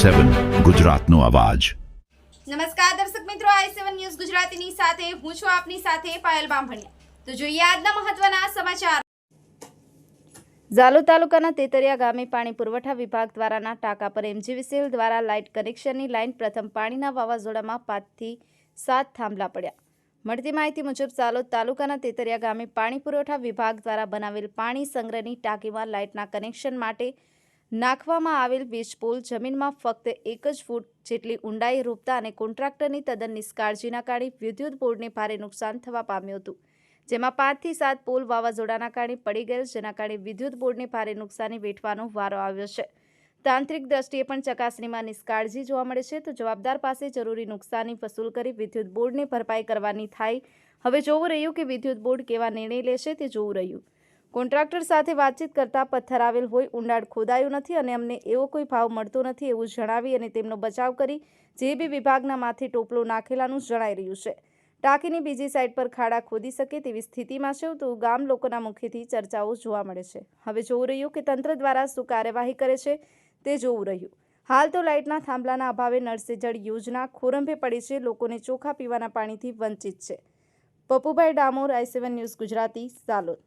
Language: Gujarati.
i7 ગુજરાતનો અવાજ। નમસ્કાર દર્શક મિત્રો, i7 ન્યૂઝ ગુજરાતીની સાથે હું છું આપની સાથે પાયલ બામભણિયા। તો જોઈએ આજના મહત્વના સમાચાર। ઝાલોદ તાલુકાના તેતરિયા ગામે પાણી પુરવઠા વિભાગ દ્વારાના ટાંકા પર MGVCL દ્વારા લાઇટ કનેક્શનની લાઇન પ્રથમ પાણીના વાવાઝોડામાં 5 થી 7 થાંભલા પડ્યા। મળતી માહિતી મુજબ ઝાલોદ તાલુકાના તેતરિયા ગામે પાણી પુરવઠા વિભાગ દ્વારા બનાવેલ પાણી સંગ્રહની ટાંકીમાં લાઇટના કનેક્શન માટે નાખવામાં આવેલ વીજ પુલ જમીનમાં ફક્ત 1 જ ફૂટ જેટલી ઊંડાઈ રોપતા અને કોન્ટ્રાક્ટરની તદ્દન નિષ્કાળજીના કારણે વિદ્યુત બોર્ડને ભારે નુકસાન થવા પામ્યું હતું, જેમાં 5 થી 7 પોલ વાવાઝોડાના કારણે પડી ગયેલ, જેના કારણે વિદ્યુત બોર્ડને ભારે નુકસાની વેઠવાનો વારો આવ્યો છે। તાંત્રિક દ્રષ્ટિએ પણ ચકાસણીમાં નિષ્કાળજી જોવા મળે છે, તો જવાબદાર પાસે જરૂરી નુકસાની વસૂલ કરી વિદ્યુત બોર્ડને ભરપાઈ કરવાની થાય। હવે જોવું રહ્યું કે વિદ્યુત બોર્ડ કેવા નિર્ણય લેશે તે જોવું રહ્યું। કોન્ટ્રાક્ટર સાથે વાતચીત કરતા પથ્થર આવેલ હોય, ઊંડાણ ખોદાયું નથી અને અમને એવો કોઈ ભાવ મળતો નથી એવું જણાવી અને તેમનો બચાવ કરી JB વિભાગના માથે ટોપલો નાખેલાનું જણાઈ રહ્યું છે। ટાંકીની બીજી સાઈડ પર ખાડા ખોદી શકે તેવી સ્થિતિમાં છે, તો ગામ લોકોના મુખેથી ચર્ચાઓ જોવા મળે છે। હવે જોવું રહ્યું કે તંત્ર દ્વારા શું કાર્યવાહી કરે છે તે જોવું રહ્યું। હાલ તો લાઇટના થાંભલાના અભાવે નળ સે જળ યોજના ખોરંભે પડી છે, લોકોને ચોખ્ખા પીવાના પાણીથી વંચિત છે। પપ્પુભાઈ ડામોર, i7 ન્યૂઝ ગુજરાતી, ઝાલોદ।